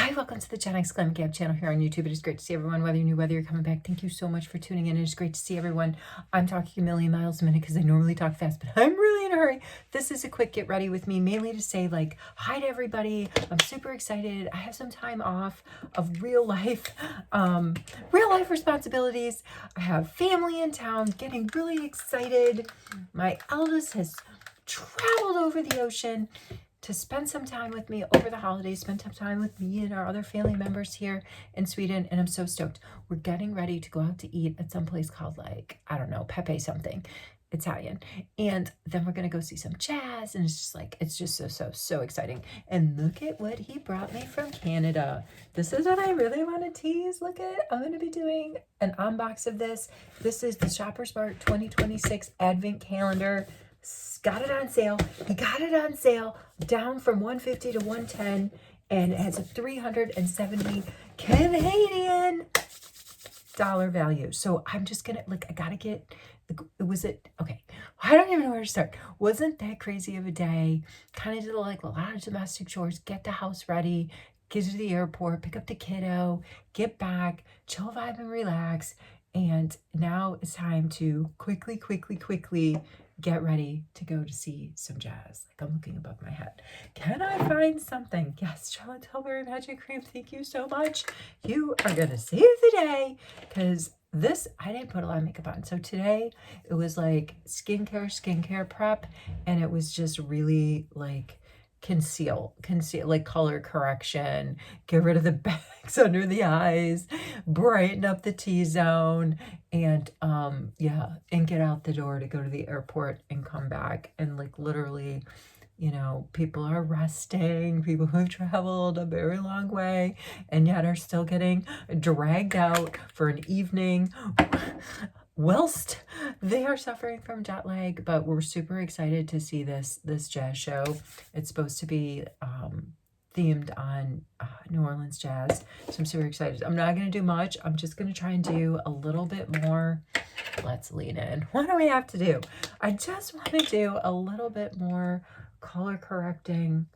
Hi, welcome to the Gen X Glam Gab channel here on YouTube. It is great to see everyone, whether you're new, whether you're coming back. Thank you so much for tuning in. It is great to see everyone. I'm talking a million miles a minute because I normally talk fast, but I'm really in a hurry. This is a quick get ready with me, mainly to say like hi to everybody. I'm super excited. I have some time off of real life responsibilities. I have family in town, getting really excited. My eldest has traveled over the ocean to spend some time with me over the holidays, spend some time with me and our other family members here in Sweden, and I'm so stoked. We're getting ready to go out to eat at some place called, like, I don't know, Pepe something, Italian, and then we're gonna go see some jazz, and it's just so exciting. And look at what he brought me from Canada. This is what I really want to tease. Look at, I'm gonna be doing an unbox of this. This is the Shoppers Mart 2026 Advent Calendar. Got it on sale. He got it on sale down from $150 to $110, and it has a 370 Canadian dollar value. So I'm just gonna, like, I gotta get, okay, I don't even know where to start. Wasn't that crazy of a day? Kind of did like a lot of domestic chores, get the house ready, get to the airport, pick up the kiddo, get back, chill, vibe, and relax. And now it's time to quickly get ready to go to see some jazz. Like, I'm looking above my head. Can I find something? Yes, Charlotte Tilbury Magic Cream, thank you so much. You are gonna save the day, because this, I didn't put a lot of makeup on. So today it was like skincare prep, and it was just really like conceal, like color correction, get rid of the bags under the eyes, brighten up the T-zone, and yeah, and get out the door to go to the airport and come back. And like literally, you know, people are resting, people who've traveled a very long way and yet are still getting dragged out for an evening whilst they are suffering from jet lag. But we're super excited to see this jazz show. It's supposed to be themed on New Orleans jazz, so I'm super excited. I'm not going to do much. I'm just going to try and do a little bit more. Let's lean in. What do we have to do? I just want to do a little bit more color correcting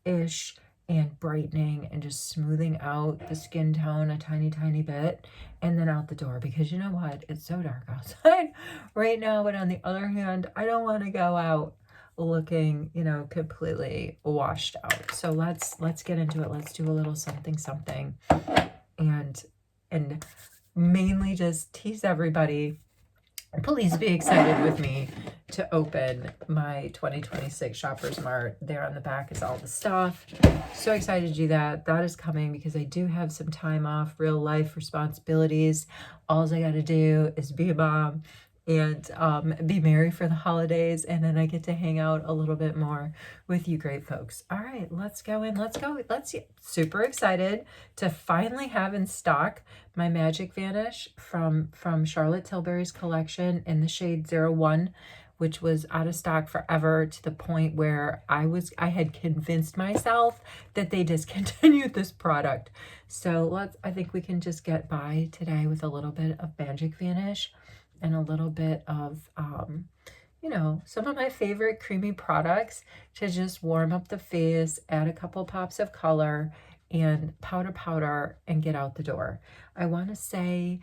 ish and brightening and just smoothing out the skin tone a tiny bit, and then out the door, because you know what, it's so dark outside right now. But on the other hand, I don't want to go out looking, you know, completely washed out. So let's get into it. Let's do a little something and mainly just tease everybody. Please be excited with me to open my 2026 Shoppers Mart. There on the back is all the stuff. So excited to do that. That is coming because I do have some time off, real life responsibilities. All I got to do is be a mom and be merry for the holidays, and then I get to hang out a little bit more with you great folks. All right, let's go in. Let's see. Super excited to finally have in stock my Magic Vanish from Charlotte Tilbury's collection in the shade 01, which was out of stock forever, to the point where I had convinced myself that they discontinued this product. So I think we can just get by today with a little bit of Magic Vanish and a little bit of, you know, some of my favorite creamy products to just warm up the face, add a couple pops of color, and powder, and get out the door. I want to say,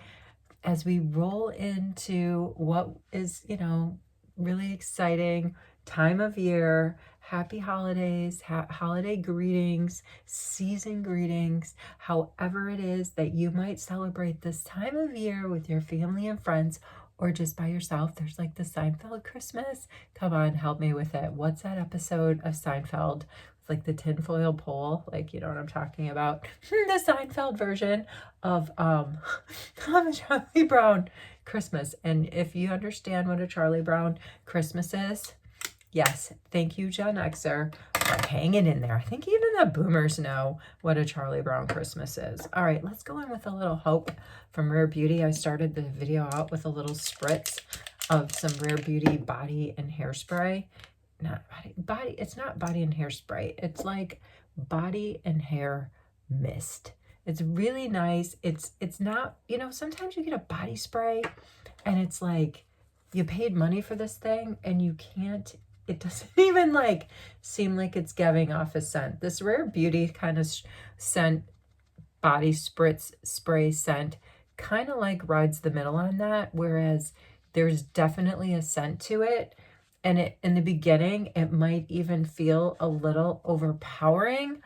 as we roll into what is, you know, really exciting time of year, happy holidays, holiday greetings, season greetings, however it is that you might celebrate this time of year with your family and friends, or just by yourself. There's like the Seinfeld Christmas. Come on, help me with it. What's that episode of Seinfeld with like the tinfoil pole? Like, you know what I'm talking about? The Seinfeld version of Charlie Brown Christmas. And if you understand what a Charlie Brown Christmas is, yes, thank you, Gen Xer, for hanging in there. I think even the boomers know what a Charlie Brown Christmas is. All right, let's go in with a little Hope from Rare Beauty. I started the video out with a little spritz of some Rare Beauty body and hairspray. It's not body and hairspray. It's like body and hair mist. It's really nice. It's not, you know, sometimes you get a body spray and it's like you paid money for this thing and you can't, it doesn't even like seem like it's giving off a scent. This Rare Beauty kind of scent body spray scent kind of like rides the middle on that, whereas there's definitely a scent to it. And it, in the beginning, it might even feel a little overpowering,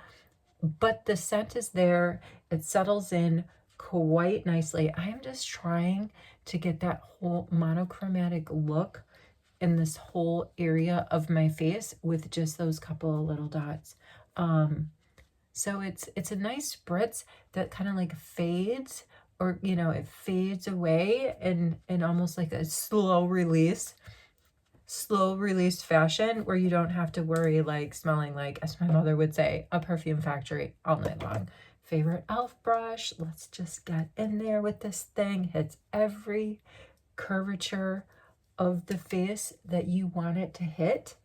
but the scent is there. It settles in quite nicely. I am just trying to get that whole monochromatic look in this whole area of my face with just those couple of little dots. So it's a nice spritz that kind of like fades, or you know, it fades away in almost like a slow release fashion, where you don't have to worry like smelling like, as my mother would say, a perfume factory all night long. Favorite elf brush. Let's just get in there with this thing. Hits every curvature of the face that you want it to hit.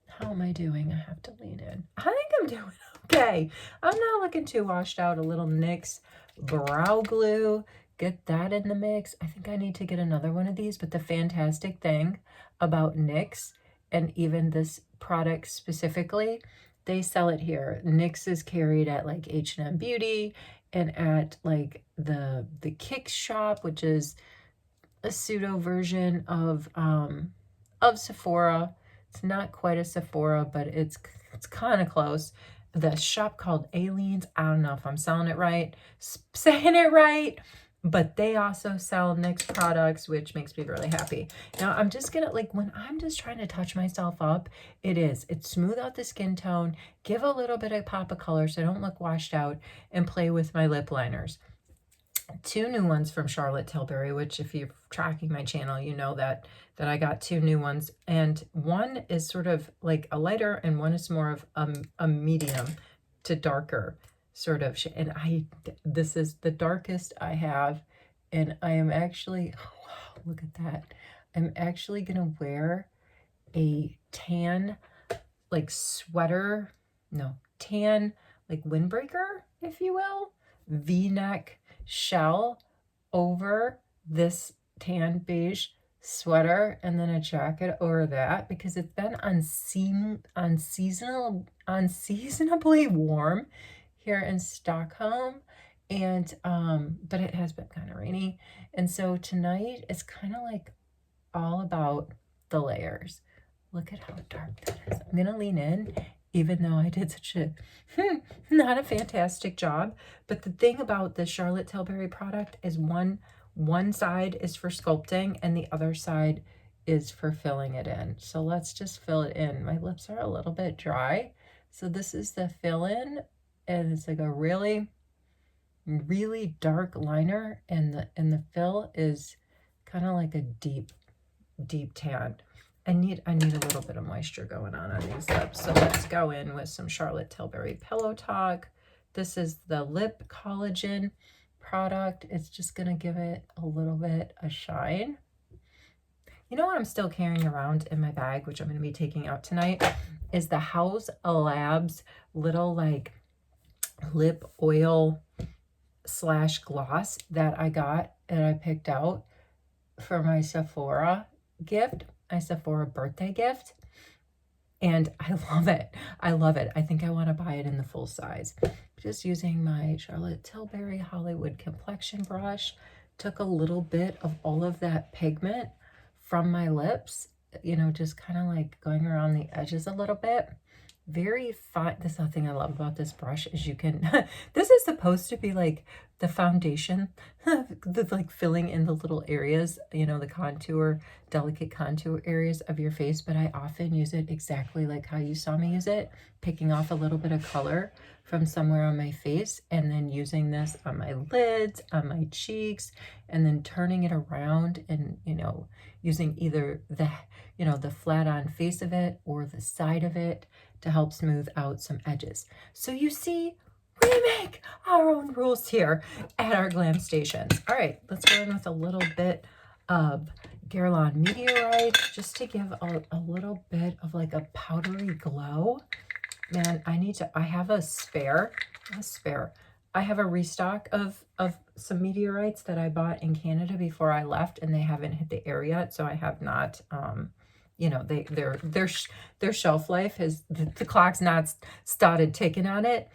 How am I doing? I have to lean in. I think I'm doing okay. I'm not looking too washed out. A little NYX brow glue. Get that in the mix. I think I need to get another one of these, but the fantastic thing about NYX, and even this product specifically, they sell it here. NYX is carried at like H&M Beauty and at like the Kick shop, which is a pseudo version of Sephora. It's not quite a Sephora, but it's kind of close. The shop called Aleene's. I don't know if I'm saying it right, but they also sell NYX products, which makes me really happy. Now I'm just gonna, like, when I'm just trying to touch myself up, it's smooth out the skin tone, give a little bit of pop of color so I don't look washed out, and play with my lip liners. 2 new ones from Charlotte Tilbury, which if you're tracking my channel, you know that I got 2 new ones, and one is sort of like a lighter and one is more of a medium to darker sort of shade. And this is the darkest I have, and I am actually, oh, wow, look at that. I'm actually gonna wear a tan like sweater, no, tan like windbreaker, if you will, V-neck shell over this tan beige sweater, and then a jacket over that, because it's been unseasonably warm here in Stockholm, and but it has been kind of rainy, and so tonight it's kind of like all about the layers. Look at how dark that is. I'm gonna lean in, even though I did such a not a fantastic job. But the thing about the Charlotte Tilbury product is one side is for sculpting and the other side is for filling it in. So let's just fill it in. My lips are a little bit dry, so this is the fill in, and it's like a really dark liner, and the fill is kind of like a deep tan. I need a little bit of moisture going on these lips. So let's go in with some Charlotte Tilbury Pillow Talk. This is the lip collagen product. It's just going to give it a little bit of shine. You know what I'm still carrying around in my bag, which I'm going to be taking out tonight, is the House Labs little like lip oil / gloss that I got and I picked out for my Sephora gift, my Sephora birthday gift, and I love it. I think I want to buy it in the full size. Just using my Charlotte Tilbury Hollywood complexion brush, took a little bit of all of that pigment from my lips, you know, just kind of like going around the edges a little bit. Very fine. This is the thing I love about this brush is you can, this is supposed to be like the foundation, the like filling in the little areas, you know, the contour, delicate contour areas of your face, but I often use it exactly like how you saw me use it, picking off a little bit of color from somewhere on my face and then using this on my lids, on my cheeks, and then turning it around and, you know, using either the, you know, the flat on face of it or the side of it to help smooth out some edges. So you see, we make our own rules here at our glam stations. All right, let's go in with a little bit of Guerlain Meteorite just to give a little bit of like a powdery glow. Man, I have a spare. I have a restock of some meteorites that I bought in Canada before I left, and they haven't hit the air yet, so I have not, you know, their shelf life has, the clock's not started ticking on it.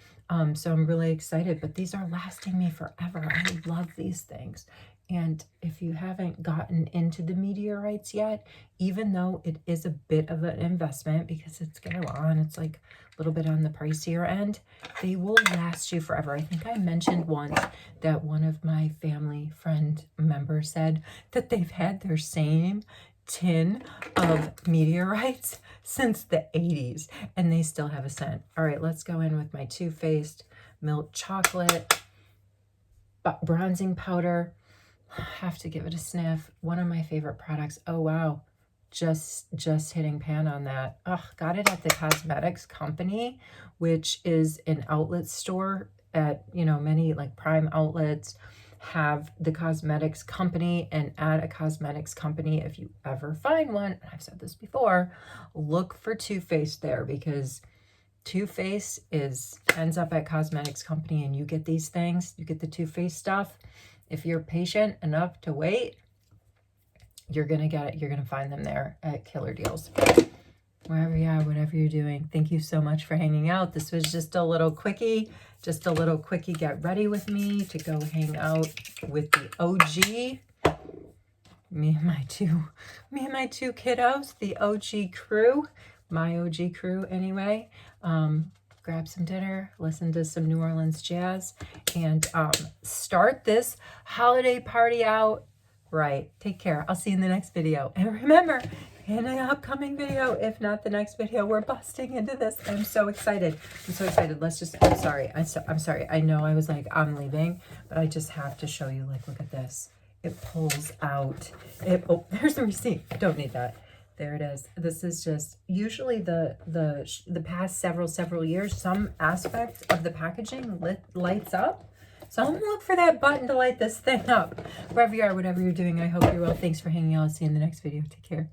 So I'm really excited, but these are lasting me forever. I love these things. And if you haven't gotten into the meteorites yet, even though it is a bit of an investment because it's Gallon, it's like a little bit on the pricier end, they will last you forever. I think I mentioned once that one of my family friend members said that they've had their same tin of meteorites since the 80s and they still have a scent. All right, let's go in with my Too Faced milk chocolate bronzing powder. Have to give it a sniff. One of my favorite products. Oh wow, just hitting pan on that. Oh, got it at the Cosmetics Company, which is an outlet store at, you know, many like Prime outlets have the Cosmetics Company. And at a Cosmetics Company, if you ever find one, I've said this before, look for Too Faced there, because Too Faced ends up at Cosmetics Company and you get these things, you get the Too Faced stuff. If you're patient enough to wait, you're going to get it. You're going to find them there at killer deals. Wherever you are, whatever you're doing, thank you so much for hanging out. This was just a little quickie, get ready with me to go hang out with the OG. Me and my two kiddos, the OG crew, my OG crew anyway. Grab some dinner, listen to some New Orleans jazz, and start this holiday party out right. Take care. I'll see you in the next video. And remember, in an upcoming video, if not the next video, we're busting into this. I'm so excited. I'm so excited. I'm sorry. I'm sorry. I know I was like, I'm leaving, but I just have to show you, like, look at this. It pulls out. Oh, there's the receipt. I don't need that. There it is. This is just usually the past several years, some aspect of the packaging lights up. So I'm gonna look for that button to light this thing up. Wherever you are, whatever you're doing, I hope you're well. Thanks for hanging out. I'll see you in the next video. Take care.